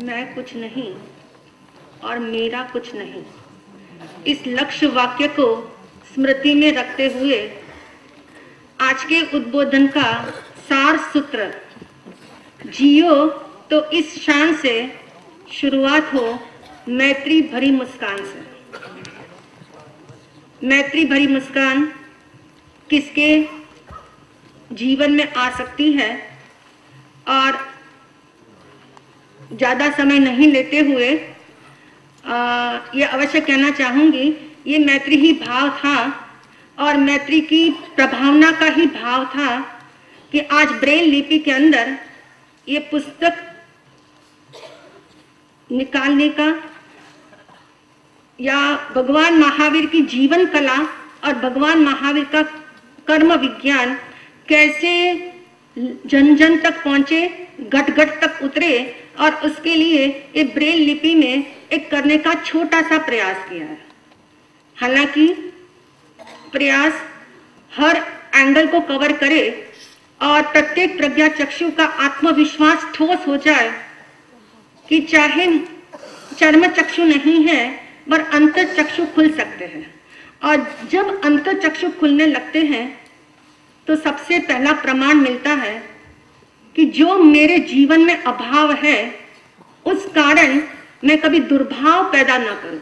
मैं कुछ नहीं और मेरा कुछ नहीं, इस लक्ष्य वाक्य को स्मृति में रखते हुए आज के उद्बोधन का सार सूत्र, जियो तो इस शान से शुरुआत हो मैत्री भरी मुस्कान से। मैत्री भरी मुस्कान किसके जीवन में आ सकती है, और ज़्यादा समय नहीं लेते हुए ये अवश्य कहना चाहूँगी, ये मैत्री ही भाव था और मैत्री की प्रभावना का ही भाव था कि आज ब्रेल लिपि के अंदर ये पुस्तक निकालने का, या भगवान महावीर की जीवन कला और भगवान महावीर का कर्म विज्ञान कैसे जन जन तक पहुंचे, घट घट तक उतरे, और उसके लिए ये ब्रेल लिपि में एक करने का छोटा सा प्रयास किया है। हालांकि प्रयास हर एंगल को कवर करे और प्रत्येक प्रज्ञा चक्षु का आत्मविश्वास ठोस हो जाए कि चाहे चर्म चक्षु नहीं है पर अंतर चक्षु खुल सकते हैं, और जब अंतर चक्षु खुलने लगते हैं तो सबसे पहला प्रमाण मिलता है कि जो मेरे जीवन में अभाव है उस कारण मैं कभी दुर्भाव पैदा न करूं,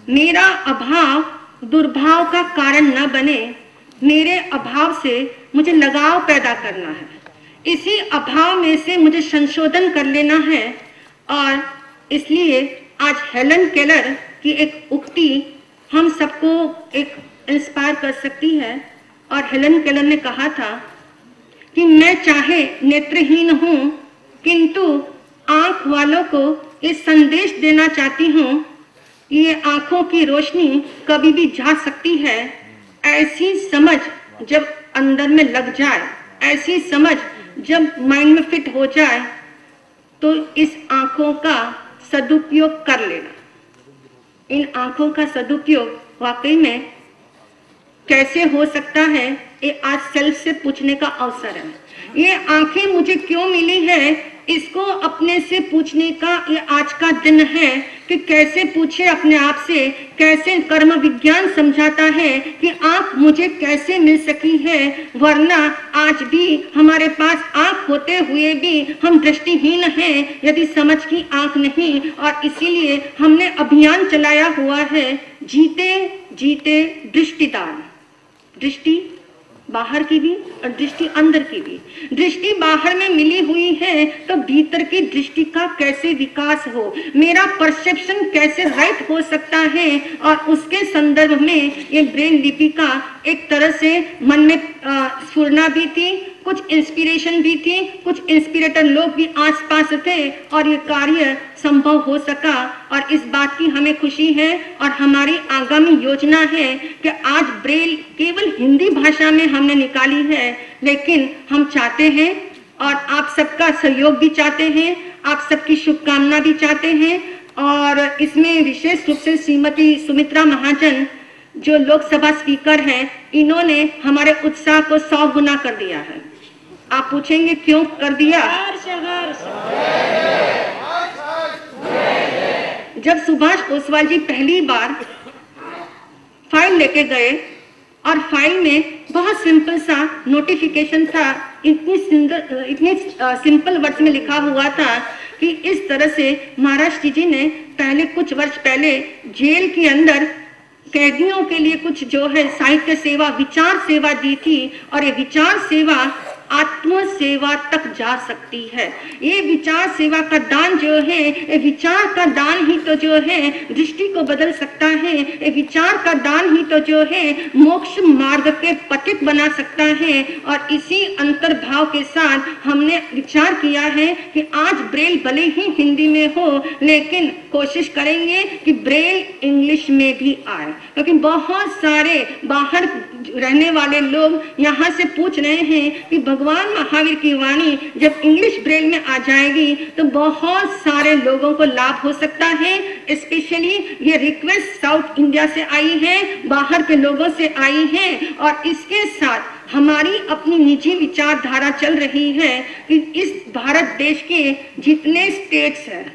मेरा अभाव दुर्भाव का कारण न बने, मेरे अभाव से मुझे लगाव पैदा करना है, इसी अभाव में से मुझे संशोधन कर लेना है। और इसलिए आज हेलन केलर की एक उक्ति हम सबको एक इंस्पायर कर सकती है, और हेलन केलर ने कहा था कि मैं चाहे नेत्रहीन हूं किंतु आंख वालों को ये संदेश देना चाहती हूं, ये आंखों की रोशनी कभी भी जा सकती है। ऐसी समझ जब अंदर में लग जाए, ऐसी समझ जब माइंड में फिट हो जाए तो इस आंखों का सदुपयोग कर लेना। इन आंखों का सदुपयोग वाकई में कैसे हो सकता है, ये आज सेल्फ से पूछने का अवसर है। ये आंखें मुझे क्यों मिली है, इसको अपने से पूछने का ये आज का दिन है कि कैसे पूछे अपने आप से, कैसे कर्म विज्ञान समझाता है कि आंख मुझे कैसे मिल सकी है, वरना आज भी हमारे पास आंख होते हुए भी हम दृष्टिहीन हैं यदि समझ की आंख नहीं। और इसीलिए हमने अभियान चलाया हुआ है, जीते जीते दृष्टिदान, दृष्टि बाहर की भी और दृष्टि अंदर की भी। दृष्टि बाहर में मिली हुई है तो भीतर की दृष्टि का कैसे विकास हो, मेरा परसेप्शन कैसे राइट हो सकता है, और उसके संदर्भ में ये ब्रेल लिपि का एक तरह से मन में स्फुरना भी थी, कुछ इंस्पिरेशन भी थी, कुछ इंस्पिरेटर लोग भी आसपास थे, और ये कार्य संभव हो सका। और इस बात की हमें खुशी है, और हमारी आगामी योजना है कि आज ब्रेल केवल हिंदी भाषा में हमने निकाली है, लेकिन हम चाहते हैं और आप सबका सहयोग भी चाहते हैं, आप सबकी शुभकामना भी चाहते हैं। और इसमें विशेष रूप से श्रीमती सुमित्रा महाजन जो लोकसभा स्पीकर हैं, इन्होंने हमारे उत्साह को 100 गुना कर दिया है। आप पूछेंगे क्यों कर दिया? जब सुभाष ओसवाल जी पहली बार फाइल लेके गए और फाइल में बहुत सिंपल सा नोटिफिकेशन था, इतनी सिंपल वर्ड्स में लिखा हुआ था कि इस तरह से महाराष्ट्र जी ने पहले कुछ वर्ष पहले जेल के अंदर कैदियों के लिए कुछ जो है साहित्य सेवा, विचार सेवा दी थी, और ये विचार सेवा आत्म सेवा तक जा सकती है। ये विचार सेवा का दान जो है, ये विचार का दान ही तो जो है दृष्टि को बदल सकता है, ये विचार का दान ही तो जो है मोक्ष मार्ग के पथिक बना सकता है। और इसी अंतर्भाव के साथ हमने विचार किया है कि आज ब्रेल भले ही हिंदी में हो, लेकिन कोशिश करेंगे कि ब्रेल इंग्लिश में भी आए, क्योंकि बहुत सारे बाहर रहने वाले लोग यहाँ से पूछ रहे हैं कि भगवान महावीर की वाणी जब इंग्लिश ब्रेल में आ जाएगी तो बहुत सारे लोगों को लाभ हो सकता है। स्पेशली ये रिक्वेस्ट साउथ इंडिया से आई है, बाहर के लोगों से आई है, और इसके साथ हमारी अपनी निजी विचारधारा चल रही है कि इस भारत देश के जितने स्टेट्स हैं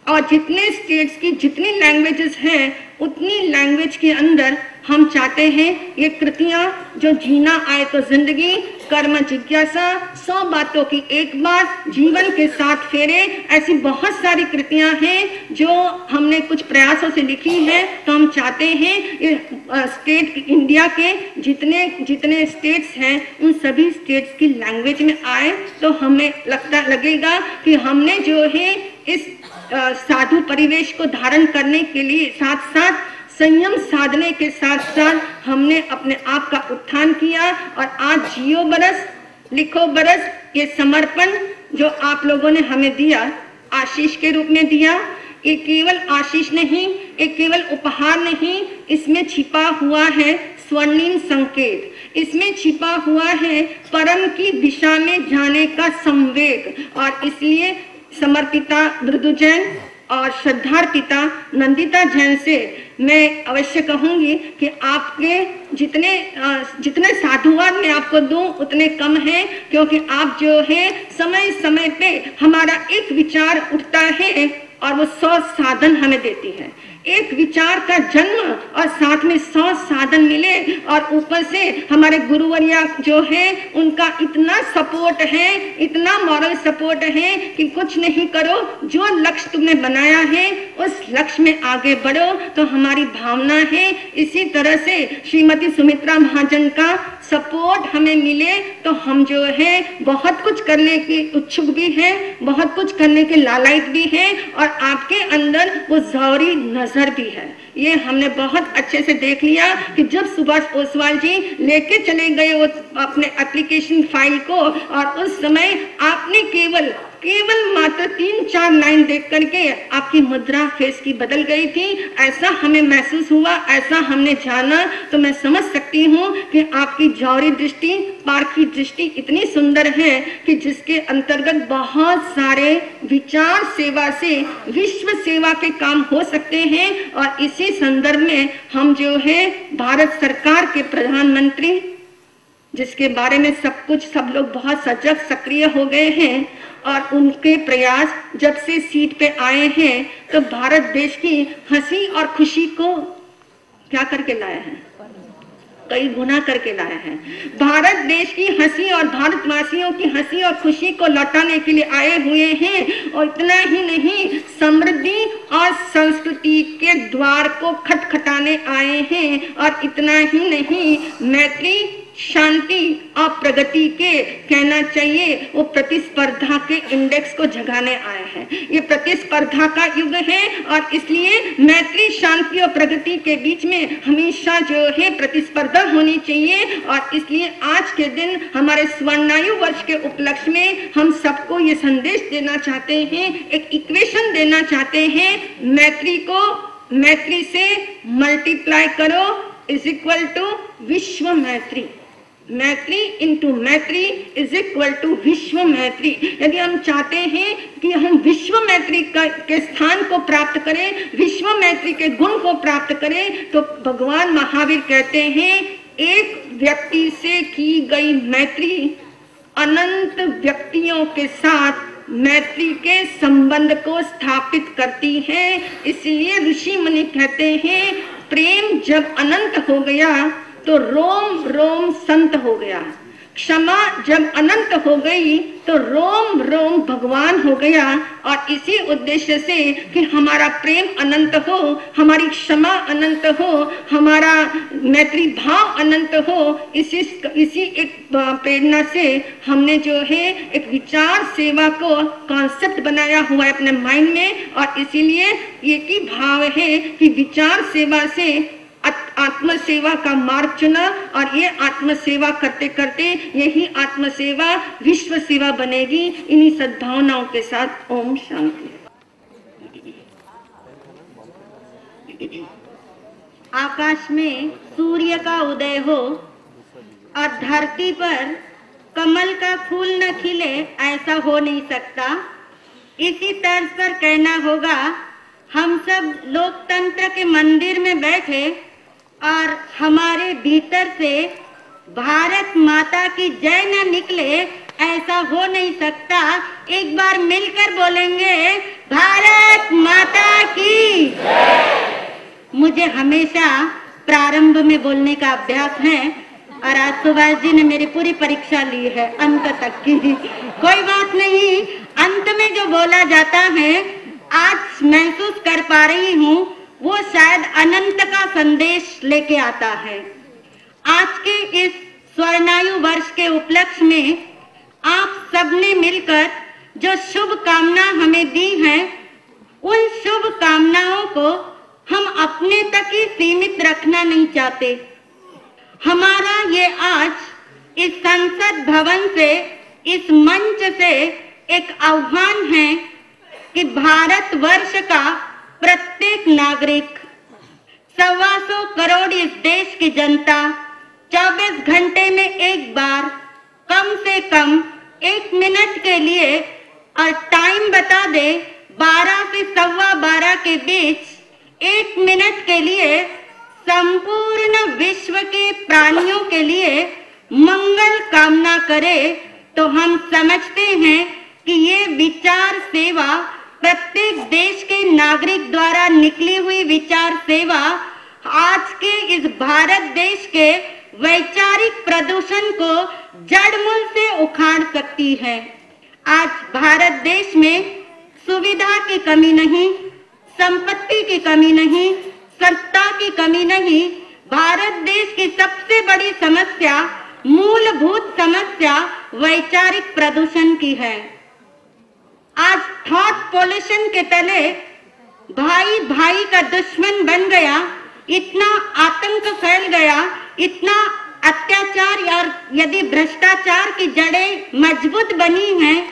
और जितने स्टेट्स की जितनी लैंग्वेजेस हैं उतनी लैंग्वेज के अंदर हम चाहते हैं ये कृतियां जो जीना आए तो जिंदगी, कर्म जिज्ञासा, 100 बातों की एक बात, जीवन के साथ फेरे, ऐसी बहुत सारी कृतियां हैं जो हमने कुछ प्रयासों से लिखी है। तो हम चाहते हैं ये स्टेट इंडिया के जितने जितने स्टेट्स हैं उन सभी स्टेट्स की लैंग्वेज में आए तो हमें लगेगा कि हमने जो है इस साधु परिवेश को धारण करने के लिए साथ साथ संयम साधने के साथ साथ हमने अपने आप का उत्थान किया। और आज जियो बरस लिखो बरस ये समर्पण जो आप लोगों ने हमें दिया, आशीष के रूप में दिया, ये केवल आशीष नहीं, ये केवल उपहार नहीं, इसमें छिपा हुआ है स्वर्णिम संकेत, इसमें छिपा हुआ है परम की दिशा में जाने का संवेग। और इसलिए समर्पिता मृदु जैन और श्रद्धार्पिता नंदिता जैन से मैं अवश्य कहूंगी कि आपके जितने साधुवाद मैं आपको दूं उतने कम हैं, क्योंकि आप जो है समय समय पे हमारा एक विचार उठता है और वो 100 साधन हमें देती है। एक विचार का जन्म और साथ में 100 साधन मिले, और ऊपर से हमारे गुरुवरिया जो है उनका इतना सपोर्ट है, इतना मॉरल सपोर्ट है कि कुछ नहीं करो, जो लक्ष्य तुमने बनाया है उस लक्ष्य में आगे बढ़ो। तो हमारी भावना है इसी तरह से श्रीमती सुमित्रा महाजन का सपोर्ट हमें मिले तो हम जो है बहुत कुछ करने की इच्छुक भी हैं, बहुत कुछ करने के लालायित भी हैं, और आपके अंदर वो जौहरी नजर भी है। ये हमने बहुत अच्छे से देख लिया कि जब सुभाष ओसवाल जी लेके चले गए वो अपने एप्लीकेशन फाइल को, और उस समय आपने केवल मात्र 3-4 लाइन देख करके आपकी मुद्रा फेस की बदल गई थी। ऐसा हमें महसूस हुआ, ऐसा हमने जाना। तो मैं समझ सकती हूँ कि आपकी जौहरी दृष्टि, पारखी दृष्टि इतनी सुंदर है कि जिसके अंतर्गत बहुत सारे विचार सेवा से विश्व सेवा के काम हो सकते हैं। और इसी संदर्भ में हम जो है भारत सरकार के प्रधानमंत्री, जिसके बारे में सब लोग बहुत सजग सक्रिय हो गए हैं, और उनके प्रयास जब से सीट पे आए हैं तो भारत देश की हंसी और खुशी को क्या करके लाया है, कई गुना करके लाया है। भारत देश की हंसी और भारतवासियों की हंसी और खुशी को लौटाने के लिए आए हुए हैं। और इतना ही नहीं, समृद्धि और संस्कृति के द्वार को खटखटाने आए हैं। और इतना ही नहीं, मैत्री, शांति और प्रगति के कहना चाहिए वो प्रतिस्पर्धा के इंडेक्स को जगाने आए हैं। ये प्रतिस्पर्धा का युग है, और इसलिए मैत्री, शांति और प्रगति के बीच में हमेशा जो है प्रतिस्पर्धा होनी चाहिए। और इसलिए आज के दिन हमारे स्वर्णायु वर्ष के उपलक्ष्य में हम सबको ये संदेश देना चाहते हैं, एक इक्वेशन देना चाहते हैं, मैत्री से मल्टीप्लाई करो इज इक्वल टू विश्व मैत्री। मैत्री इंटू मैत्री इज इक्वल टू विश्व मैत्री। यदि हम चाहते हैं कि हम विश्व मैत्री के स्थान को प्राप्त करें, विश्व मैत्री के गुण को प्राप्त करें, तो भगवान महावीर कहते हैं एक व्यक्ति से की गई मैत्री अनंत व्यक्तियों के साथ मैत्री के संबंध को स्थापित करती है। इसलिए ऋषि मुनि कहते हैं प्रेम जब अनंत हो गया तो रोम रोम संत हो गया, क्षमा जब अनंत हो गई तो रोम रोम भगवान हो गया। और इसी उद्देश्य से कि हमारा प्रेम अनंत हो, हमारी क्षमा अनंत हो, हमारा मैत्री भाव अनंत हो, इसी एक प्रेरणा से हमने जो है एक विचार सेवा को कॉन्सेप्ट बनाया हुआ है अपने माइंड में। और इसीलिए एक ही भाव है कि विचार सेवा से आत्म सेवा का मार्ग चुना, और ये आत्म सेवा करते करते यही आत्म सेवा विश्व सेवा बनेगी। इन्हीं सद्भावनाओं के साथ ओम शांति। आकाश में सूर्य का उदय हो और धरती पर कमल का फूल न खिले ऐसा हो नहीं सकता। इसी तर्ज पर कहना होगा, हम सब लोकतंत्र के मंदिर में बैठे और हमारे भीतर से भारत माता की जय न निकले ऐसा हो नहीं सकता। एक बार मिलकर बोलेंगे, भारत माता की जय। मुझे हमेशा प्रारंभ में बोलने का अभ्यास है और आज सुभाष जी ने मेरी पूरी परीक्षा ली है अंत तक की। कोई बात नहीं, अंत में जो बोला जाता है आज महसूस कर पा रही हूँ वो शायद अनंत का संदेश लेके आता है। आज के इस स्वर्णायु वर्ष के उपलक्ष्य में आप सबने मिलकर जो शुभ कामना हमें दी है, उन शुभ कामनाओं को हम अपने तक ही सीमित रखना नहीं चाहते। हमारा ये आज इस संसद भवन से, इस मंच से एक आह्वान है कि भारत वर्ष का प्रत्येक नागरिक, 125 करोड़ इस देश की जनता 24 घंटे में एक बार कम से कम 1 मिनट के लिए, और टाइम बता दे 12 से 12:15 के बीच 1 मिनट के लिए संपूर्ण विश्व के प्राणियों के लिए मंगल कामना करे, तो हम समझते हैं कि ये विचार सेवा, प्रत्येक देश के नागरिक द्वारा निकली हुई विचार सेवा आज के इस भारत देश के वैचारिक प्रदूषण को जड़मूल से उखाड़ सकती है। आज भारत देश में सुविधा की कमी नहीं, संपत्ति की कमी नहीं, सत्ता की कमी नहीं। भारत देश की सबसे बड़ी समस्या, मूलभूत समस्या वैचारिक प्रदूषण की है। आज थॉट पोल्यूशन के तले भाई भाई का दुश्मन बन गया, इतना आतंक फैल गया, इतना अत्याचार और यदि भ्रष्टाचार की जड़ें मजबूत बनी हैं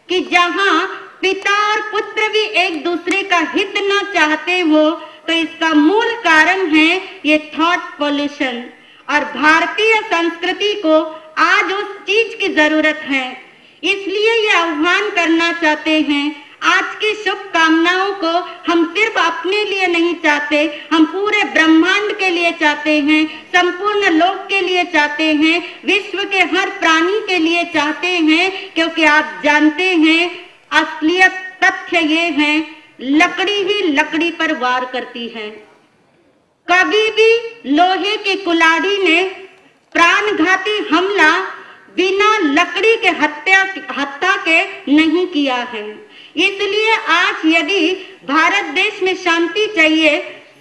कि जहां पिता और पुत्र भी एक दूसरे का हित न चाहते हो, तो इसका मूल कारण है ये थॉट पोल्यूशन। और भारतीय संस्कृति को आज उस चीज की जरूरत है, इसलिए ये आह्वान करना चाहते हैं। आज की शुभकामनाओं को हम सिर्फ अपने लिए नहीं चाहते, हम पूरे ब्रह्मांड के लिए चाहते हैं, संपूर्ण लोक के लिए चाहते हैं, विश्व के हर प्राणी के लिए चाहते हैं। क्योंकि आप जानते हैं असलियत तथ्य ये है, लकड़ी ही लकड़ी पर वार करती है। कभी भी लोहे की कुल्हाड़ी ने प्राणघाती हमला बिना लकड़ी के हत्या के नहीं किया है। इसलिए आज यदि भारत देश में शांति चाहिए,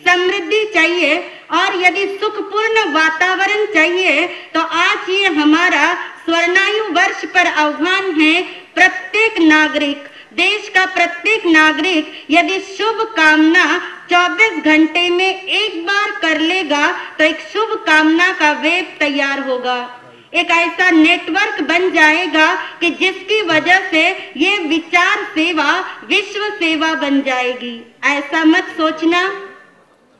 समृद्धि चाहिए और यदि सुखपूर्ण वातावरण चाहिए, तो आज ये हमारा स्वर्णायु वर्ष पर आह्वान है। प्रत्येक नागरिक, देश का प्रत्येक नागरिक यदि शुभ कामना 24 घंटे में एक बार कर लेगा, तो एक शुभ कामना का वेब तैयार होगा, एक ऐसा नेटवर्क बन जाएगा कि जिसकी वजह से ये विचार सेवा विश्व सेवा बन जाएगी। ऐसा मत सोचना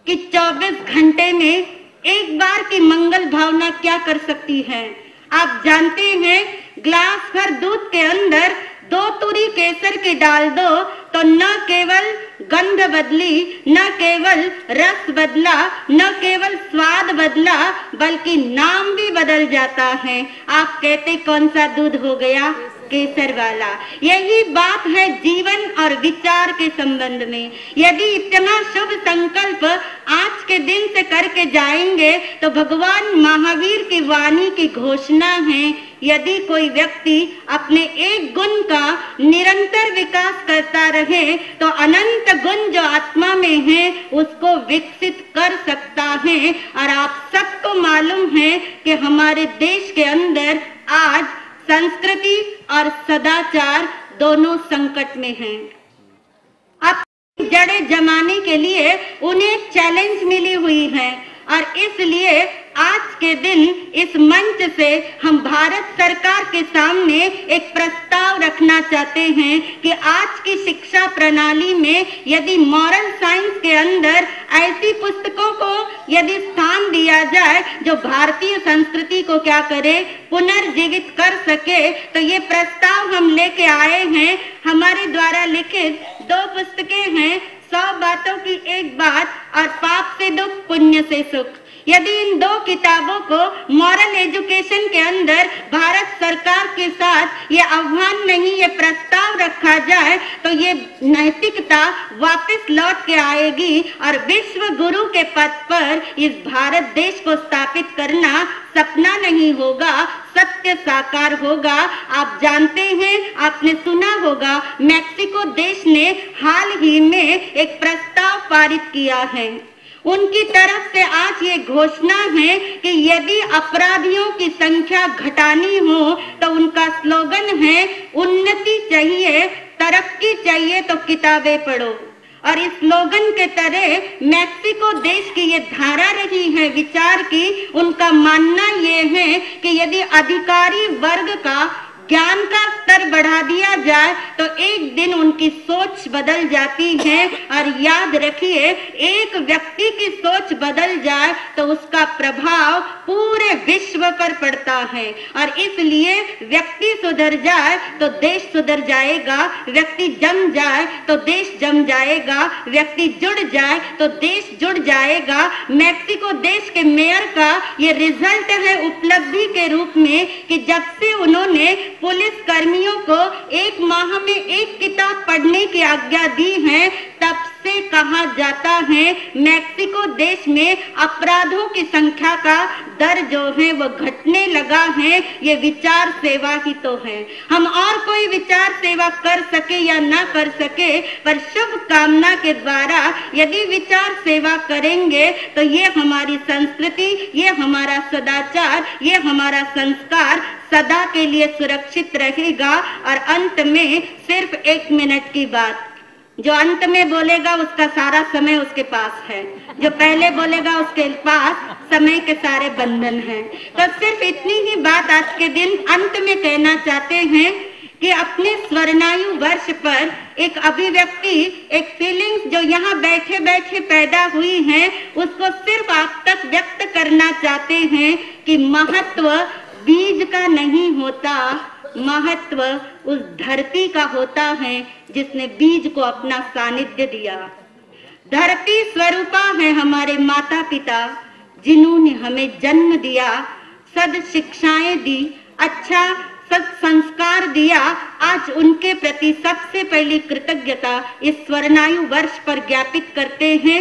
कि 24 घंटे में एक बार की मंगल भावना क्या कर सकती है। आप जानते हैं, ग्लास भर दूध के अंदर 2 तुरी केसर की डाल दो तो न केवल गंध बदली, न केवल रस बदला, न केवल स्वाद बदला, बल्कि नाम भी बदल जाता है। आप कहते कौन सा दूध हो गया? केसर वाला। यही बात है जीवन और विचार के संबंध में। यदि इतना शुभ संकल्प आज के दिन से करके जाएंगे, तो भगवान महावीर की वाणी की घोषणा है, यदि कोई व्यक्ति अपने एक गुण का निरंतर विकास करता रहे, तो अनंत गुण जो आत्मा में है उसको विकसित कर सकता है। और आप सबको मालूम है कि हमारे देश के अंदर आज संस्कृति और सदाचार दोनों संकट में हैं। अब जड़े जमाने के लिए उन्हें चैलेंज मिली हुई है और इसलिए आज के दिन इस मंच से हम भारत सरकार के सामने एक प्रस्ताव रखना चाहते हैं कि आज की शिक्षा प्रणाली में यदि मॉरल साइंस के अंदर ऐसी पुस्तकों को यदि स्थान दिया जाए जो भारतीय संस्कृति को क्या करे, पुनर्जीवित कर सके, तो ये प्रस्ताव हम लेके आए हैं। हमारे द्वारा लिखित 2 पुस्तकें हैं, 100 बातों की एक बात और पाप से दुख पुण्य से सुख। यदि इन 2 किताबों को मॉरल एजुकेशन के अंदर भारत सरकार के साथ ये आह्वान नहीं, ये प्रस्ताव रखा जाए तो ये नैतिकता वापस लौट के आएगी और विश्व गुरु के पद पर इस भारत देश को स्थापित करना सपना नहीं होगा, सत्य साकार होगा। आप जानते हैं, आपने सुना होगा, मैक्सिको देश ने हाल ही में एक प्रस्ताव पारित किया है। उनकी तरफ से आज ये घोषणा है कि यदि अपराधियों की संख्या घटानी हो तो उनका स्लोगन है, उन्नति चाहिए, तरक्की चाहिए तो किताबें पढ़ो। और इस स्लोगन के तरह मैक्सिको देश की ये धारा रही है विचार की। उनका मानना ये है कि यदि अधिकारी वर्ग का ज्ञान का स्तर बढ़ा दिया जाए तो एक दिन उनकी सोच बदल जाती है। और याद रखिए, एक व्यक्ति की सोच बदल जाए तो उसका प्रभाव पूरे विश्व पर पड़ता है। और इसलिए व्यक्ति सुधर जाए तो देश सुधर जाएगा, व्यक्ति जम जाए तो देश जम जाएगा, व्यक्ति जुड़ जाए तो देश जुड़ जाएगा। मैक्सिको देश के मेयर का ये रिजल्ट है उपलब्धि के रूप में कि जब से उन्होंने पुलिस कर्मियों को 1 माह में 1 किताब पढ़ने की आज्ञा दी है, तब से कहा जाता है मैक्सिको देश में अपराधों की संख्या का दर जो है वो घटने लगा है। ये विचार सेवा ही तो है। हम और कोई विचार सेवा कर सके या ना कर सके, पर शुभ कामना के द्वारा यदि विचार सेवा करेंगे तो ये हमारी संस्कृति, ये हमारा सदाचार, ये हमारा संस्कार सदा के लिए सुरक्षित रहेगा। और अंत में सिर्फ 1 मिनट की बात, जो अंत में बोलेगा उसका सारा समय उसके पास है, जो पहले बोलेगा उसके पास समय के सारे बंधन हैं। तो सिर्फ इतनी ही बात आज के दिन अंत में कहना चाहते हैं कि अपने स्वर्णायु वर्ष पर एक अभिव्यक्ति, एक फीलिंग्स जो यहाँ बैठे बैठे पैदा हुई हैं, उसको सिर्फ आप तक व्यक्त करना चाहते हैं कि महत्व बीज का नहीं होता, महत्व उस धरती का होता है जिसने बीज को अपना सानिध्य दिया। धरती स्वरूपा है हमारे माता पिता, जिन्होंने हमें जन्म दिया, सद शिक्षाएं दी, अच्छा सद संस्कार दिया। आज उनके प्रति सबसे पहली कृतज्ञता इस स्वर्णायु वर्ष पर ज्ञापित करते हैं।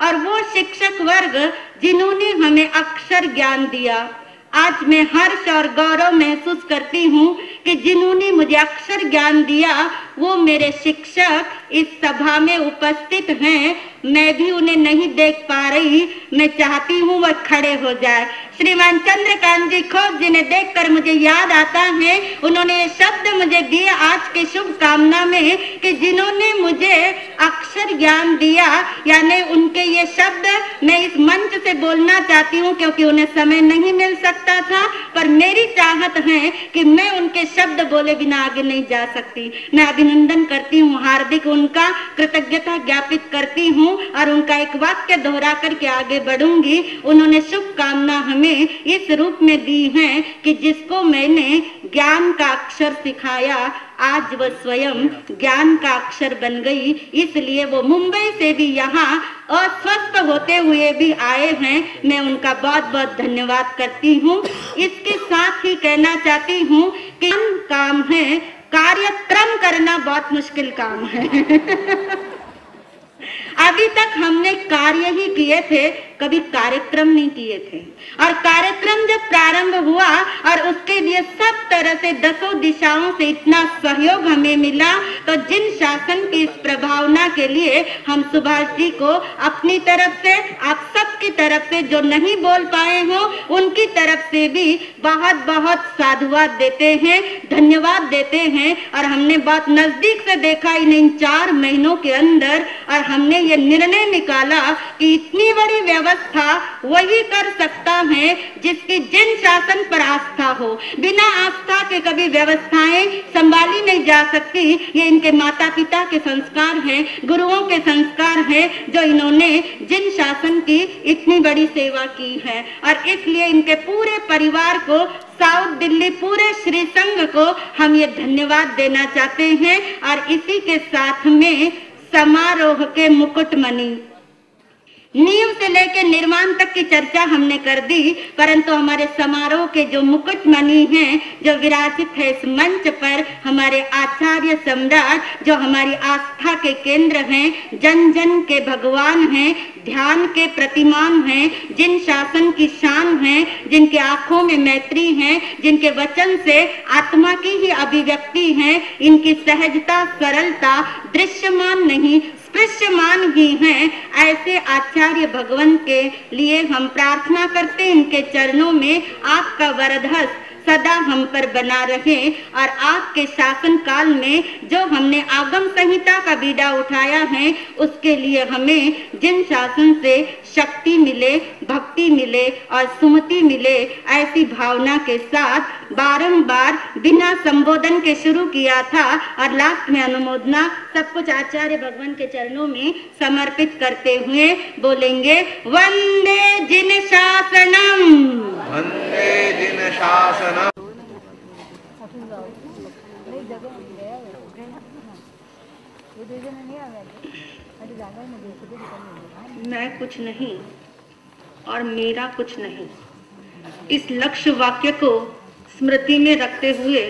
और वो शिक्षक वर्ग जिन्होंने हमें अक्षर ज्ञान दिया, आज मैं हर्ष और गौरव महसूस करती हूँ कि जिन्होंने मुझे अक्षर ज्ञान दिया वो मेरे शिक्षक इस सभा में उपस्थित हैं। मैं भी उन्हें नहीं देख पा रही, मैं चाहती हूँ वह खड़े हो जाए। श्रीमान चंद्रकांत जी खोज, जिन्हें देखकर मुझे याद आता है, उन्होंने ये शब्द मुझे दिए आज की शुभ कामना में कि जिन्होंने मुझे अक्षर ज्ञान दिया, यानी उनके ये शब्द मैं इस मंच से बोलना चाहती हूँ क्योंकि उन्हें समय नहीं मिल सकता था, पर मेरी चाहत है कि मैं उनके शब्द बोले बिना आगे नहीं जा सकती। मैं अभिनंदन करती हूँ, हार्दिक उनका कृतज्ञता ज्ञापित करती हूँ और उनका एक वाक्य दोहरा करके आगे बढ़ूंगी। उन्होंने शुभकामना हमें इस रूप में दी है कि जिसको मैंने ज्ञान का अक्षर सिखाया, आज वह स्वयं ज्ञान का अक्षर बन गई। इसलिए वो मुंबई से भी यहाँ अस्वस्थ होते हुए भी आए हैं। मैं उनका बहुत बहुत धन्यवाद करती हूँ। इसके साथ ही कहना चाहती हूँ कि काम है, कार्यक्रम करना बहुत मुश्किल काम है। अभी तक हमने कार्य ही किए थे, कभी कार्यक्रम नहीं किए थे। और कार्यक्रम जब प्रारंभ हुआ और उसके लिए सब तरह से 10 दिशाओं से इतना सहयोग हमें मिला, तो जिन शासन की इस प्रभावना के लिए हम सुभाष जी को अपनी तरफ से, आप सबकी तरफ से जो नहीं बोल पाए हो उनकी तरफ से भी बहुत बहुत साधुवाद देते हैं, धन्यवाद देते हैं। और हमने बहुत नजदीक से देखा इन 4 महीनों के अंदर, और हमने ये निर्णय निकाला कि इतनी बड़ी व्यवस्था व्यवस्था वही कर सकता है जिसकी जिन शासन पर आस्था हो। बिना आस्था के कभी व्यवस्थाएं संभाली नहीं जा सकती। ये इनके माता पिता के संस्कार हैं, गुरुओं के संस्कार हैं, जो इन्होंने जिन शासन की इतनी बड़ी सेवा की है। और इसलिए इनके पूरे परिवार को, साउथ दिल्ली पूरे श्री संघ को हम ये धन्यवाद देना चाहते हैं। और इसी के साथ में समारोह के मुकुटमणि, नींव से लेकर निर्माण तक की चर्चा हमने कर दी, परंतु हमारे समारोह के जो मुकुटमणि हैं, जो विराजित है इस मंच पर, हमारे आचार्य सम्राट, जो हमारी आस्था के केंद्र हैं, जन जन के भगवान हैं, ध्यान के प्रतिमान हैं, जिन शासन की शान हैं, जिनके आंखों में मैत्री हैं, जिनके वचन से आत्मा की ही अभिव्यक्ति है, इनकी सहजता, सरलता दृश्यमान नहीं स्पृश्यमान ही हैं। ऐसे आचार्य भगवान के लिए हम प्रार्थना करते हैं, इनके चरणों में आपका वरदहस्त सदा हम पर बना रहे। और आपके शासन काल में जो हमने आगम संहिता का बीड़ा उठाया है, उसके लिए हमें जिन शासन से शक्ति मिले, भक्ति मिले और सुमति मिले, ऐसी भावना के साथ बारंबार बिना संबोधन के शुरू किया था। और लास्ट में अनुमोदना सब कुछ आचार्य भगवान के चरणों में समर्पित करते हुए बोलेंगे, वंदे जिन शासनम, वंदे जिन शासनम। मैं कुछ नहीं और मेरा कुछ नहीं, इस लक्ष्य वाक्य को स्मृति में रखते हुए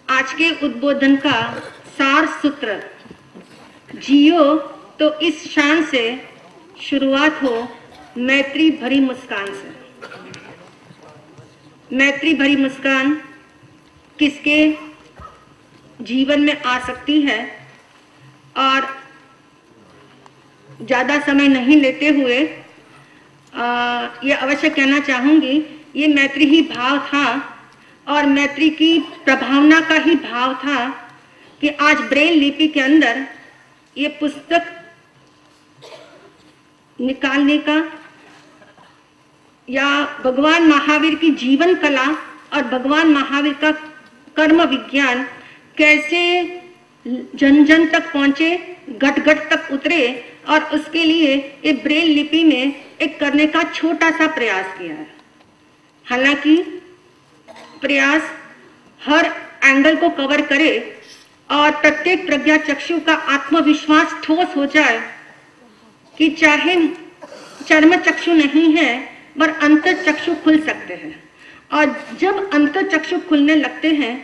आज के उद्बोधन का सार सूत्र, जियो तो इस शान से शुरुआत हो मैत्री भरी मुस्कान से। मैत्री भरी मुस्कान किसके जीवन में आ सकती है? और ज़्यादा समय नहीं लेते हुए ये अवश्य कहना चाहूँगी, ये मैत्री ही भाव था और मैत्री की प्रभावना का ही भाव था कि आज ब्रेल लिपि के अंदर ये पुस्तक निकालने का, या भगवान महावीर की जीवन कला और भगवान महावीर का कर्म विज्ञान कैसे जन जन तक पहुंचे, घट घट तक उतरे, और उसके लिए ये ब्रेल लिपि में एक करने का छोटा सा प्रयास किया है। हालांकि प्रयास हर एंगल को कवर करे और प्रत्येक प्रज्ञा चक्षु का आत्मविश्वास ठोस हो जाए कि चाहे चर्म चक्षु नहीं है पर अंतर चक्षु खुल सकते हैं। और जब अंतर चक्षु खुलने लगते हैं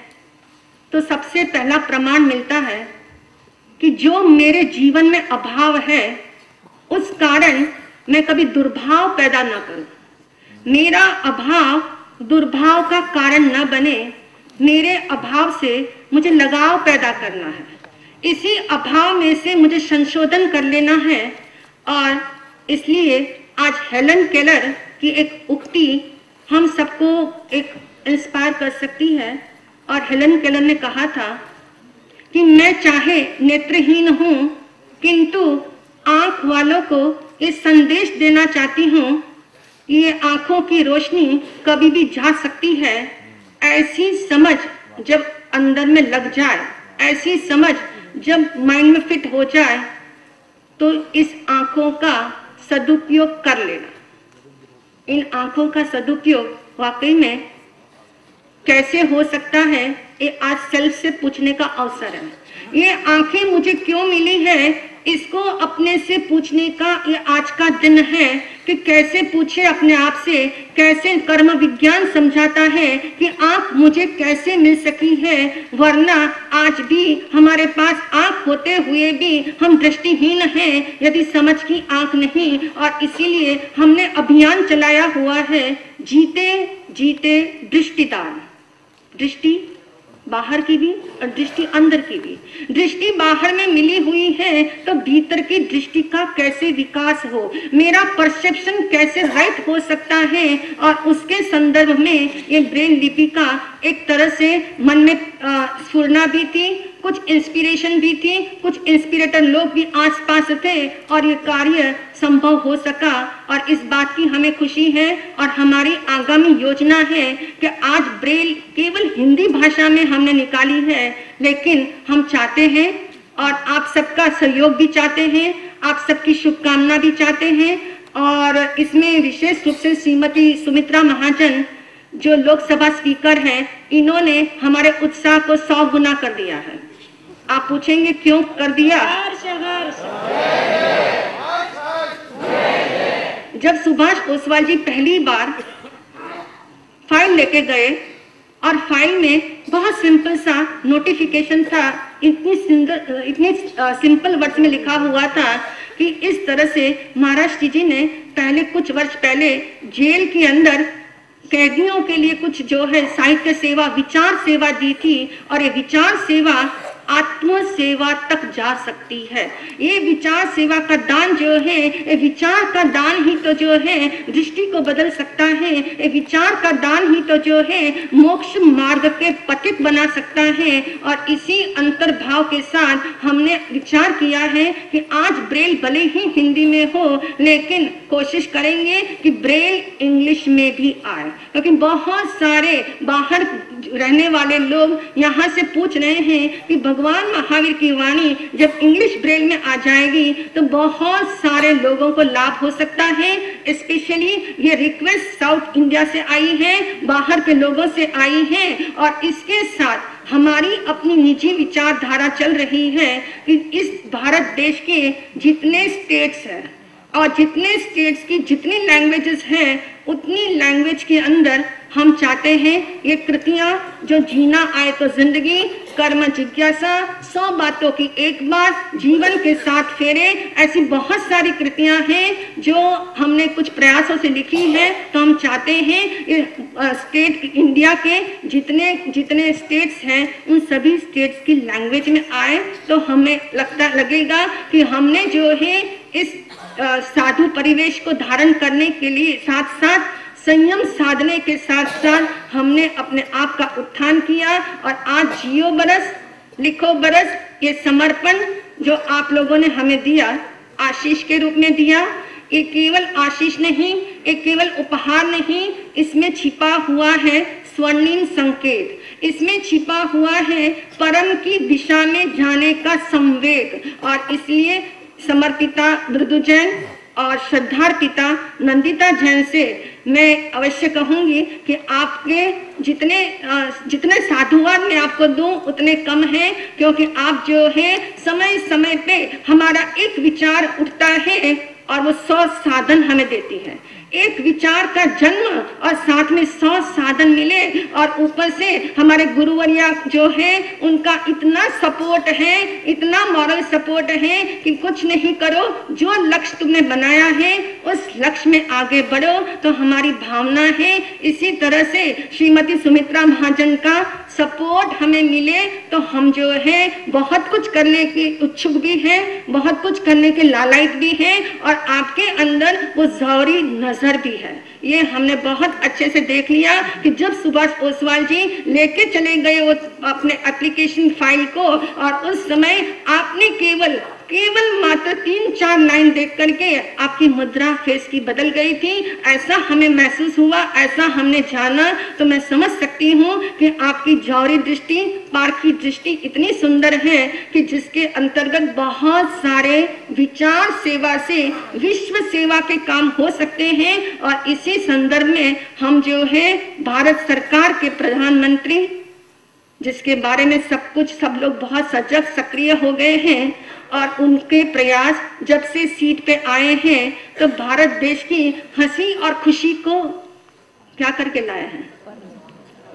तो सबसे पहला प्रमाण मिलता है कि जो मेरे जीवन में अभाव है उस कारण मैं कभी दुर्भाव पैदा न करूं। मेरा अभाव दुर्भाव का कारण न बने, मेरे अभाव से मुझे लगाव पैदा करना है, इसी अभाव में से मुझे संशोधन कर लेना है। और इसलिए आज हेलन केलर की एक उक्ति हम सबको एक इंस्पायर कर सकती है। और हेलन केलर ने कहा था कि मैं चाहे नेत्रहीन हूँ किंतु आंख वालों को ये संदेश देना चाहती हूँ, ये आंखों की रोशनी कभी भी जा सकती है। ऐसी समझ जब अंदर में लग जाए, ऐसी समझ जब माइंड में फिट हो जाए, तो इस आंखों का सदुपयोग कर लेना। इन आंखों का सदुपयोग वाकई में कैसे हो सकता है, ये आज सेल्फ से पूछने का अवसर है। ये आंखें मुझे क्यों मिली है, इसको अपने से पूछने का ये आज का दिन है कि कैसे पूछे अपने आप से। कैसे कर्म विज्ञान समझाता है कि आंख मुझे कैसे मिल सकी है, वरना आज भी हमारे पास आंख होते हुए भी हम दृष्टिहीन हैं, यदि समझ की आंख नहीं। और इसीलिए हमने अभियान चलाया हुआ है, जीते जीते दृष्टिदान। दृष्टि बाहर की भी और दृष्टि अंदर की भी। दृष्टि बाहर में मिली हुई है तो भीतर की दृष्टि का कैसे विकास हो, मेरा परसेप्शन कैसे राइट हो सकता है। और उसके संदर्भ में ये ब्रेल लिपि का एक तरह से मन में स्फुरना भी थी कुछ इंस्पिरेशन भी थी, कुछ इंस्पिरेटर लोग भी आसपास थे और ये कार्य संभव हो सका। और इस बात की हमें खुशी है और हमारी आगामी योजना है कि आज ब्रेल केवल हिंदी भाषा में हमने निकाली है, लेकिन हम चाहते हैं और आप सबका सहयोग भी चाहते हैं, आप सबकी शुभकामना भी चाहते हैं। और इसमें विशेष रूप से श्रीमती सुमित्रा महाजन जो लोकसभा स्पीकर हैं, इन्होंने हमारे उत्साह को 100 गुना कर दिया है। आप पूछेंगे क्यों कर दिया? जब सुभाष ओसवाल जी पहली बार फाइल लेके गए और फाइल में बहुत सिंपल सा नोटिफिकेशन था, इतनी सिंपल वर्ड्स में लिखा हुआ था कि इस तरह से महाराष्ट्र जी ने पहले कुछ वर्ष पहले जेल के अंदर कैदियों के लिए कुछ जो है साहित्य सेवा, विचार सेवा दी थी और ये विचार सेवा आत्म सेवा तक जा सकती है। ये विचार सेवा का दान जो है, ये विचार का दान ही तो जो है दृष्टि को बदल सकता है। ये विचार का दान ही तो जो है मोक्ष मार्ग के पथिक बना सकता है। और इसी अंतर्भाव के साथ हमने विचार किया है कि आज ब्रेल भले ही हिंदी में हो, लेकिन कोशिश करेंगे कि ब्रेल इंग्लिश में भी आए, क्योंकि बहुत सारे बाहर रहने वाले लोग यहाँ से पूछ रहे हैं कि भगवान महावीर की वाणी जब इंग्लिश ब्रेल में आ जाएगी तो बहुत सारे लोगों को लाभ हो सकता है। स्पेशली ये रिक्वेस्ट साउथ इंडिया से आई है, बाहर के लोगों से आई है। और इसके साथ हमारी अपनी निजी विचारधारा चल रही है कि इस भारत देश के जितने स्टेट्स हैं और जितने स्टेट्स की जितनी लैंग्वेजेस हैं, उतनी लैंग्वेज के अंदर हम चाहते हैं ये कृतियां जो जीना आए तो जिंदगी, कर्म जिज्ञासा, 100 बातों की एक बात, जीवन के साथ फेरे, ऐसी बहुत सारी कृतियां हैं जो हमने कुछ प्रयासों से लिखी है। तो हम चाहते हैं ये स्टेट इंडिया के जितने स्टेट्स हैं उन सभी स्टेट्स की लैंग्वेज में आए तो हमें लगेगा कि हमने जो है इस साधु परिवेश को धारण करने के लिए साथ साथ संयम साधने के साथ साथ हमने अपने आप का उत्थान किया। और आज जियो बरस लिखो बरस ये समर्पण जो आप लोगों ने हमें दिया, आशीष के रूप में दिया, ये केवल आशीष नहीं, ये केवल उपहार नहीं, इसमें छिपा हुआ है स्वर्णिम संकेत, इसमें छिपा हुआ है परम की दिशा में जाने का संवेग। और इसलिए समर्पिता मृदु जैन और श्रद्धार्पिता नंदिता जैन से मैं अवश्य कहूंगी कि आपके जितने साधुवाद मैं आपको दूं उतने कम हैं, क्योंकि आप जो है समय समय पे हमारा एक विचार उठता है और वो 100 साधन हमें देती है। एक विचार का जन्म और साथ में 100 साधन मिले और ऊपर से हमारे गुरुवर्या जो है उनका इतना सपोर्ट है, इतना मॉरल सपोर्ट है कि कुछ नहीं करो, जो लक्ष्य तुमने बनाया है उस लक्ष्य में आगे बढ़ो। तो हमारी भावना है इसी तरह से श्रीमती सुमित्रा महाजन का सपोर्ट हमें मिले तो हम जो है बहुत कुछ करने की इच्छुक भी हैं, बहुत कुछ करने के लालायित भी हैं और आपके अंदर वो जौहरी नजर भी है। ये हमने बहुत अच्छे से देख लिया कि जब सुभाष ओसवाल जी लेके चले गए वो अपने एप्लीकेशन फाइल को और उस समय आपने केवल मात्र 3-4 लाइन देख करके आपकी मुद्रा फेस की बदल गई थी। ऐसा हमें महसूस हुआ, ऐसा हमने जाना। तो मैं समझ सकती हूँ कि आपकी जौहरी दृष्टि, पारखी दृष्टि इतनी सुंदर है कि जिसके अंतर्गत बहुत सारे विचार सेवा से विश्व सेवा के काम हो सकते हैं। और इसी संदर्भ में हम जो है भारत सरकार के प्रधानमंत्री, जिसके बारे में सब लोग बहुत सजग सक्रिय हो गए हैं और उनके प्रयास जब से सीट पे आए हैं तो भारत देश की हंसी और खुशी को क्या करके लाया है,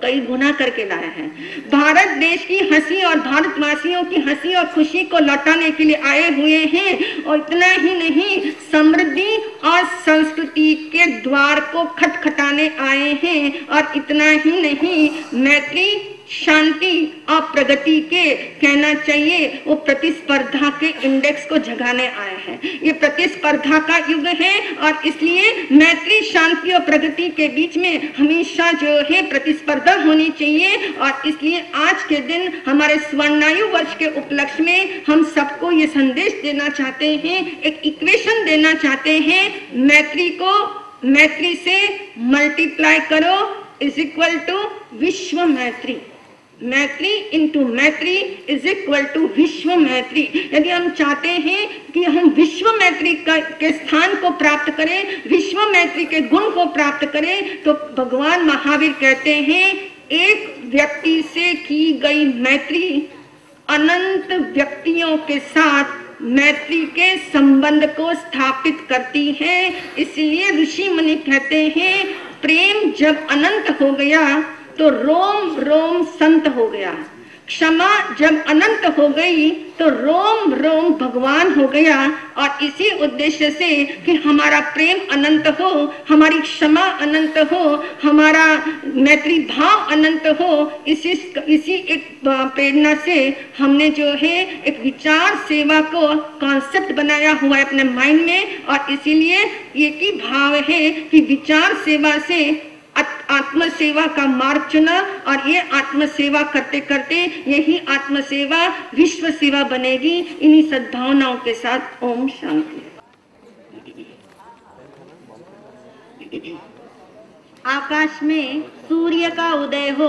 कई गुना करके लाया है। भारत देश की हंसी और भारतवासियों की हंसी और खुशी को लौटाने के लिए आए हुए हैं। और इतना ही नहीं, समृद्धि और संस्कृति के द्वार को खटखटाने आए हैं। और इतना ही नहीं, मैत्री शांति और प्रगति के कहना चाहिए वो प्रतिस्पर्धा के इंडेक्स को जगाने आए हैं। ये प्रतिस्पर्धा का युग है और इसलिए मैत्री, शांति और प्रगति के बीच में हमेशा जो है प्रतिस्पर्धा होनी चाहिए। और इसलिए आज के दिन हमारे स्वर्णायु वर्ष के उपलक्ष्य में हम सबको ये संदेश देना चाहते हैं, एक इक्वेशन देना चाहते हैं, मैत्री को मैत्री से मल्टीप्लाई करो इज इक्वल टू विश्व मैत्री। मैत्री इंटू मैत्री इज इक्वल टू विश्व मैत्री। यदि हम चाहते हैं कि हम विश्व मैत्री के स्थान को प्राप्त करें, विश्व मैत्री के गुण को प्राप्त करें, तो भगवान महावीर कहते हैं एक व्यक्ति से की गई मैत्री अनंत व्यक्तियों के साथ मैत्री के संबंध को स्थापित करती है। इसलिए ऋषि मुनि कहते हैं प्रेम जब अनंत हो गया तो रोम रोम संत हो गया, क्षमा जब अनंत हो गई तो रोम रोम भगवान हो गया। और इसी उद्देश्य से कि हमारा प्रेम अनंत हो, हमारी क्षमा अनंत हो, हमारा मैत्री भाव अनंत हो, इसी एक प्रेरणा से हमने जो है एक विचार सेवा को कॉन्सेप्ट बनाया हुआ है अपने माइंड में। और इसीलिए एक ही भाव है कि विचार सेवा से आत्म सेवा का मार्ग चुना और ये आत्म सेवा करते करते यही आत्म सेवा विश्व सेवा बनेगी। इन्हीं सद्भावनाओं के साथ ओम शांति। आकाश में सूर्य का उदय हो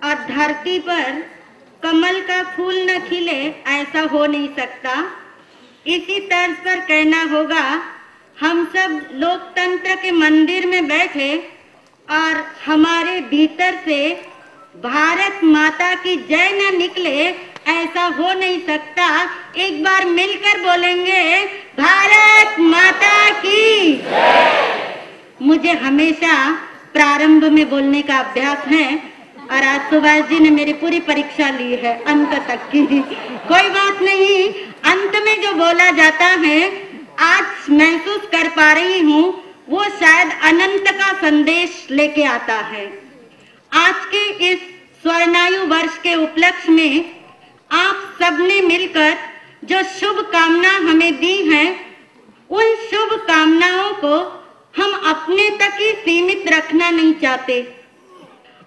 और धरती पर कमल का फूल न खिले, ऐसा हो नहीं सकता। इसी तर्ज पर कहना होगा हम सब लोकतंत्र के मंदिर में बैठे और हमारे भीतर से भारत माता की जय न निकले, ऐसा हो नहीं सकता। एक बार मिलकर बोलेंगे भारत माता की जय। मुझे हमेशा प्रारंभ में बोलने का अभ्यास है और आज सुभाष जी ने मेरी पूरी परीक्षा ली है अंत तक की। कोई बात नहीं, अंत में जो बोला जाता है आज महसूस कर पा रही हूँ वो शायद अनंत का संदेश लेके आता है। आज के इस स्वर्णायु वर्ष के उपलक्ष्य में आप सबने मिलकर जो शुभ कामना हमें दी हैं, उन शुभ कामनाओं को हम अपने तक ही सीमित रखना नहीं चाहते।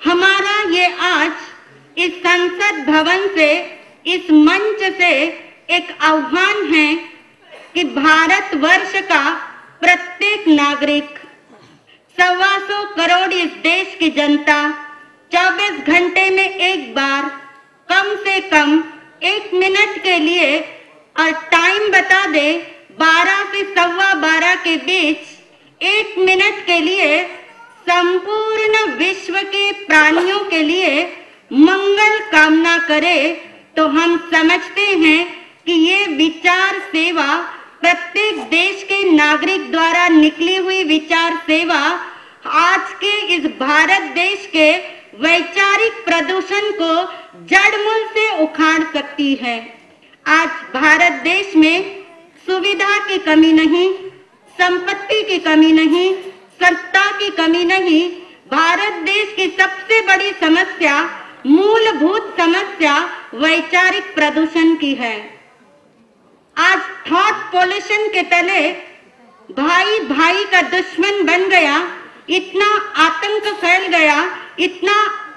हमारा ये आज इस संसद भवन से, इस मंच से एक आह्वान है कि भारत वर्ष का प्रत्येक नागरिक, 125 करोड़ इस देश की जनता 24 घंटे में एक बार कम से कम 1 मिनट के लिए, और टाइम बता दे 12 से 12:15 के बीच 1 मिनट के लिए संपूर्ण विश्व के प्राणियों के लिए मंगल कामना करे, तो हम समझते हैं कि ये विचार सेवा, प्रत्येक देश के नागरिक द्वारा निकली हुई विचार सेवा आज के इस भारत देश के वैचारिक प्रदूषण को जड़मूल से उखाड़ सकती है। आज भारत देश में सुविधा की कमी नहीं, संपत्ति की कमी नहीं, सत्ता की कमी नहीं। भारत देश की सबसे बड़ी समस्या, मूलभूत समस्या वैचारिक प्रदूषण की है। आज थॉट पॉल्यूशन के तले भाई भाई का दुश्मन बन गया, इतना आतंक फैल गया, इतना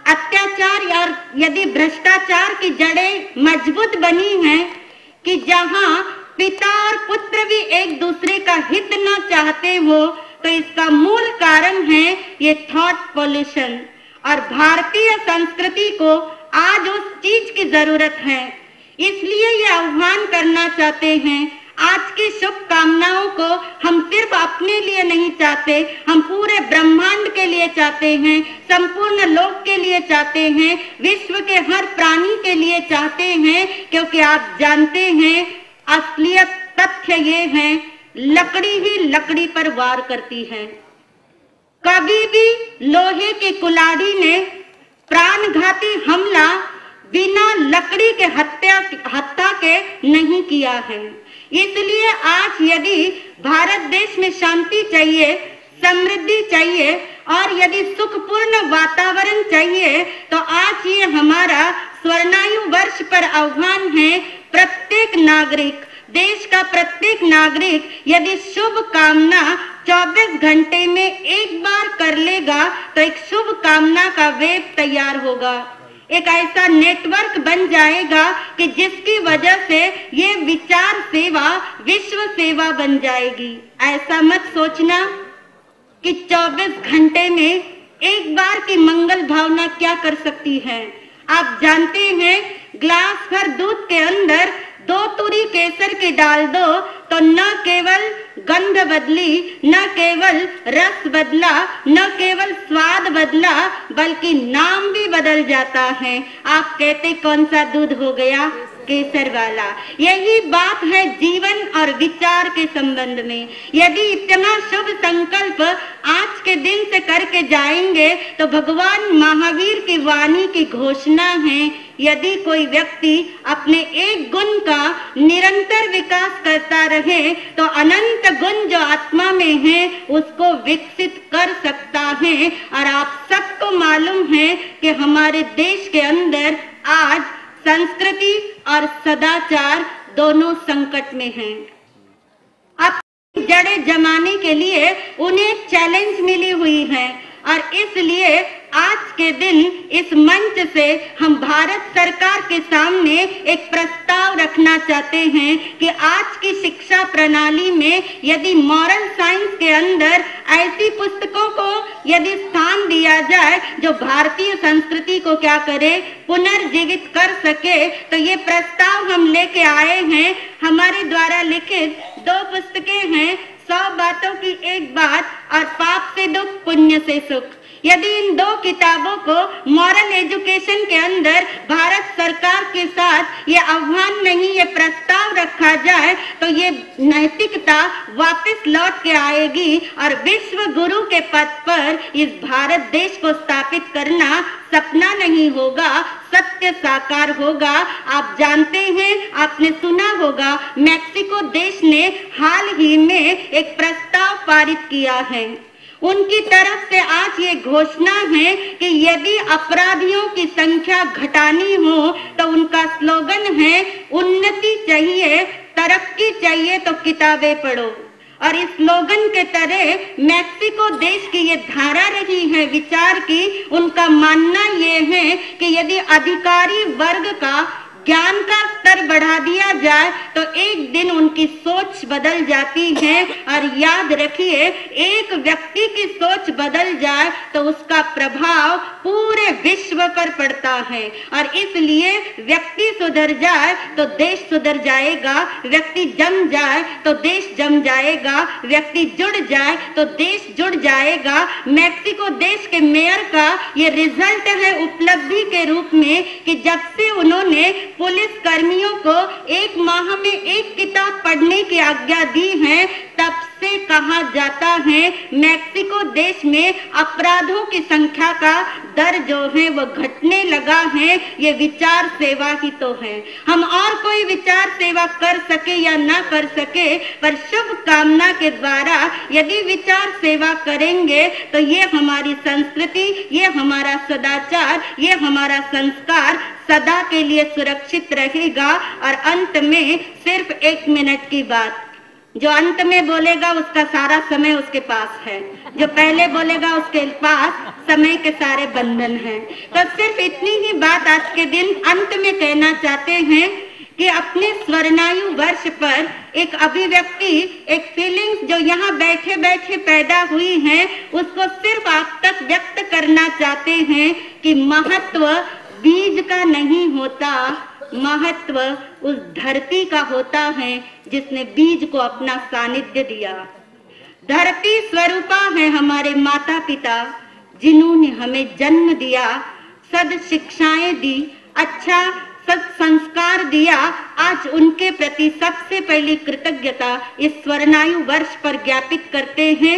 अत्याचार और यदि भ्रष्टाचार की जड़ें मजबूत बनी हैं कि जहां पिता और पुत्र भी एक दूसरे का हित न चाहते हो, तो इसका मूल कारण है ये थॉट पॉल्यूशन। और भारतीय संस्कृति को आज उस चीज की जरूरत है। इसलिए ये आह्वान करना चाहते हैं, आज की शुभकामनाओं को हम सिर्फ अपने लिए नहीं चाहते, हम पूरे ब्रह्मांड के लिए चाहते हैं, संपूर्ण लोक के लिए चाहते हैं, विश्व के हर प्राणी के लिए चाहते हैं। क्योंकि आप जानते हैं असलियत तथ्य ये है, लकड़ी ही लकड़ी पर वार करती है। कभी भी लोहे की कुल्हाड़ी ने प्राणघाती हमला बिना लकड़ी के हत्या के नहीं किया है। इसलिए आज यदि भारत देश में शांति चाहिए, समृद्धि चाहिए और यदि सुखपूर्ण वातावरण चाहिए, तो आज ये हमारा स्वर्णायु वर्ष पर आह्वान है। प्रत्येक नागरिक, देश का प्रत्येक नागरिक यदि शुभ कामना 24 घंटे में एक बार कर लेगा तो एक शुभ कामना का वेब तैयार होगा, एक ऐसा नेटवर्क बन जाएगा कि जिसकी वजह से ये विचार सेवा विश्व सेवा बन जाएगी। ऐसा मत सोचना कि 24 घंटे में एक बार की मंगल भावना क्या कर सकती है। आप जानते हैं, ग्लास भर दूध के अंदर 2 तुरी केसर की डाल दो तो न केवल गंध बदली, न केवल रस बदला, न केवल स्वाद बदला, बल्कि नाम भी बदल जाता है। आप कहते कौन सा दूध हो गया? केसर वाला। यही बात है जीवन और विचार के संबंध में। यदि इतना शुभ संकल्प आज के दिन से करके जाएंगे तो भगवान महावीर की वाणी की घोषणा है, यदि कोई व्यक्ति अपने एक गुण का निरंतर विकास करता रहे तो अनंत गुण जो आत्मा में है उसको विकसित कर सकता है। और आप सबको मालूम है कि हमारे देश के अंदर आज संस्कृति और सदाचार दोनों संकट में हैं। अब जड़े जमाने के लिए उन्हें चैलेंज मिली हुई है और इसलिए आज के दिन इस मंच से हम भारत सरकार के सामने एक प्रस्ताव रखना चाहते हैं कि आज की शिक्षा प्रणाली में यदि मॉरल साइंस के अंदर ऐसी पुस्तकों को यदि स्थान दिया जाए जो भारतीय संस्कृति को क्या करे, पुनर्जीवित कर सके, तो ये प्रस्ताव हम लेके आए हैं। हमारे द्वारा लिखित 2 पुस्तकें हैं, 100 बातों की एक बात और पाप से दुख पुण्य से सुख। यदि इन 2 किताबों को मॉरल एजुकेशन के अंदर भारत सरकार के साथ ये आह्वान नहीं, ये प्रस्ताव रखा जाए तो ये नैतिकता वापस लौट के आएगी और विश्व गुरु के पद पर इस भारत देश को स्थापित करना सपना नहीं होगा, सत्य साकार होगा। आप जानते हैं, आपने सुना होगा, मैक्सिको देश ने हाल ही में एक प्रस्ताव पारित किया है। उनकी तरफ से आज ये घोषणा है कि यदि अपराधियों की संख्या घटानी हो तो उनका स्लोगन है, उन्नति चाहिए, तरक्की चाहिए तो किताबें पढ़ो। और इस स्लोगन के तरह मैक्सिको देश की ये धारा रही है विचार की। उनका मानना ये है कि यदि अधिकारी वर्ग का ज्ञान का स्तर बढ़ा दिया जाए तो एक दिन उनकी सोच बदल जाती है। और याद रखिए, एक व्यक्ति की सोच बदल जाए तो उसका प्रभाव पूरे विश्व पर पड़ता है। और इसलिए व्यक्ति सुधर जाए तो देश सुधर जाएगा, व्यक्ति जम जाए तो देश जम जाएगा, व्यक्ति जुड़ जाए तो देश जुड़ जाएगा। मैक्सिको देश के मेयर का ये रिजल्ट है उपलब्धि के रूप में कि जब से उन्होंने पुलिस कर्मियों को 1 माह में 1 किताब पढ़ने की आज्ञा दी है, तब से कहा जाता है मैक्सिको देश में अपराधों की संख्या का दर जो है वो घटने लगा है। ये विचार सेवा ही तो है। हम और कोई विचार सेवा कर सके या ना कर सके, पर शुभ कामना के द्वारा यदि विचार सेवा करेंगे तो ये हमारी संस्कृति, ये हमारा सदाचार, ये हमारा संस्कार सदा के लिए सुरक्षित रहेगा। और अंत में सिर्फ 1 मिनट की बात, जो अंत में बोलेगा उसका सारा समय उसके पास है, जो पहले बोलेगा उसके पास समय के सारे बंधन हैं। तो सिर्फ इतनी ही बात आज के दिन अंत में कहना चाहते हैं कि अपने स्वर्णायु वर्ष पर एक अभिव्यक्ति, एक फीलिंग्स जो यहाँ बैठे बैठे पैदा हुई हैं, उसको सिर्फ आप तक व्यक्त करना चाहते हैं कि महत्व बीज का नहीं होता, महत्व उस धरती का होता है जिसने बीज को अपना सानिध्य दिया। धरती स्वरूपा है हमारे माता पिता, जिन्होंने हमें जन्म दिया, सद शिक्षाएं दी, अच्छा सद संस्कार दिया। आज उनके प्रति सबसे पहली कृतज्ञता इस स्वर्णायु वर्ष पर ज्ञापित करते हैं।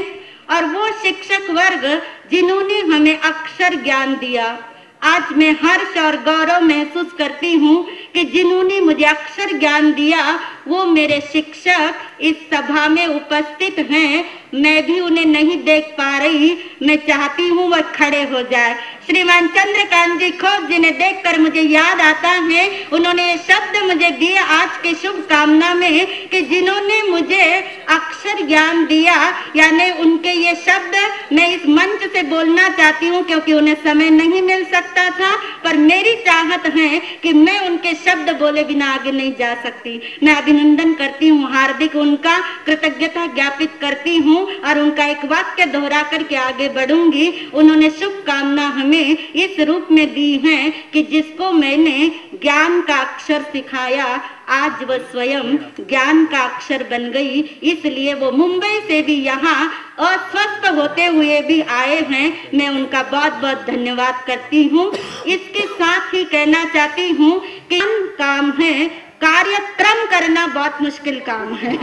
और वो शिक्षक वर्ग जिन्होंने हमें अक्षर ज्ञान दिया, आज मैं हर्ष और गौरव महसूस करती हूँ कि जिन्होंने मुझे अक्षर ज्ञान दिया वो मेरे शिक्षक इस सभा में उपस्थित हैं। मैं भी उन्हें नहीं देख पा रही, मैं चाहती हूँ वह खड़े हो जाए। श्रीमान चंद्रकांत जी खोज जिन्हें देखकर मुझे याद आता है, उन्होंने ये शब्द मुझे दिए आज की शुभ कामना में कि जिन्होंने मुझे अक्षर ज्ञान दिया, यानी उनके ये शब्द मैं इस मंच से बोलना चाहती हूँ क्योंकि उन्हें समय नहीं मिल सकता था, पर मेरी चाहत है कि मैं उनके शब्द बोले बिना आगे नहीं जा सकती। मैं अभिनंदन करती हूँ, हार्दिक उनका कृतज्ञता ज्ञापित करती हूँ और उनका एक वाक्य दोहरा करके आगे बढ़ूंगी। उन्होंने शुभकामना हमें इस रूप में दी है कि जिसको मैंने ज्ञान का अक्षर सिखाया, आज वह स्वयं ज्ञान का अक्षर बन गई। इसलिए वो मुंबई से भी यहाँ अस्वस्थ होते हुए भी आए हैं। मैं उनका बहुत बहुत धन्यवाद करती हूँ। इसके साथ ही कहना चाहती हूँ कि काम है, कार्यक्रम करना बहुत मुश्किल काम है।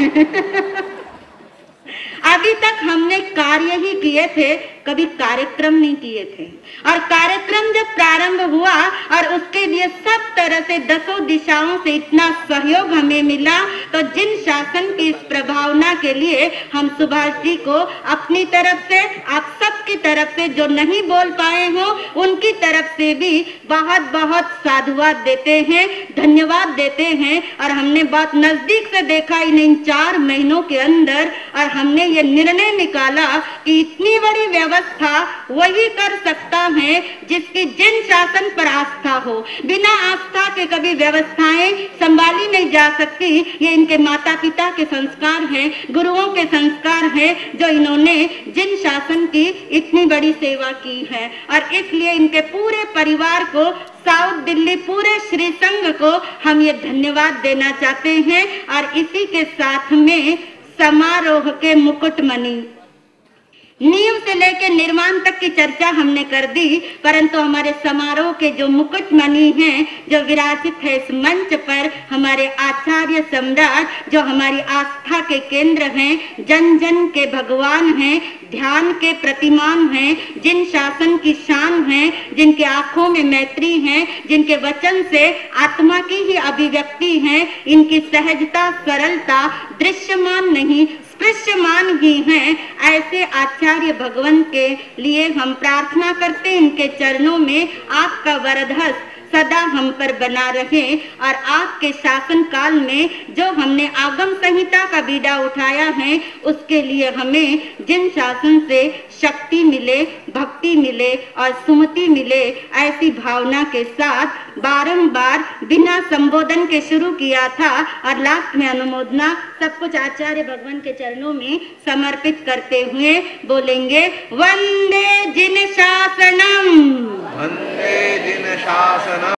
अभी तक हमने कार्य ही किए थे, कभी कार्यक्रम नहीं किए थे। और कार्यक्रम जब प्रारंभ हुआ और उसके लिए सब तरह से दसों दिशाओं से इतना सहयोग हमें मिला, तो जिन शासन की इस प्रभावना के लिए हम सुभाष जी को अपनी तरफ से, आप सबकी तरफ से जो नहीं बोल पाए हो उनकी तरफ से भी बहुत बहुत साधुवाद देते हैं, धन्यवाद देते हैं। और हमने बहुत नजदीक से देखा इन 4 महीनों के अंदर, और हमने ये निर्णय निकाला कि इतनी बड़ी व्यवस्था वही कर सकता है जिसकी जिन शासन पर आस्था हो। बिना आस्था के कभी व्यवस्थाएं संभाली नहीं जा सकती। ये इनके माता पिता के संस्कार हैं, गुरुओं के संस्कार हैं, जो इन्होंने जिन शासन की इतनी बड़ी सेवा की है। और इसलिए इनके पूरे परिवार को, साउथ दिल्ली पूरे श्री संघ को हम ये धन्यवाद देना चाहते हैं। और इसी के साथ में समारोह के मुकुटमणि, नींव से लेकर निर्माण तक की चर्चा हमने कर दी, परंतु हमारे समारोह के जो मुकुटमणि हैं, जो विराजित है इस मंच पर, हमारे आचार्य सम्राट, जो हमारी आस्था के केंद्र हैं, जन जन के भगवान हैं, ध्यान के प्रतिमान हैं, जिन शासन की शान हैं, जिनके आंखों में मैत्री है, जिनके वचन से आत्मा की ही अभिव्यक्ति है, इनकी सहजता, सरलता दृश्यमान नहीं स्पृश्यमान ही हैं। ऐसे आचार्य भगवान के लिए हम प्रार्थना करते हैं, इनके चरणों में आपका वरदहस्त सदा हम पर बना रहे। और आपके शासन काल में जो हमने आगम संहिता का बीड़ा उठाया है, उसके लिए हमें जिन शासन से शक्ति मिले, भक्ति मिले और सुमति मिले, ऐसी भावना के साथ बारंबार बिना संबोधन के शुरू किया था और लास्ट में अनुमोदना सब कुछ आचार्य भगवान के चरणों में समर्पित करते हुए बोलेंगे, वंदे जिन शासनम, वंदे जिन शासनम।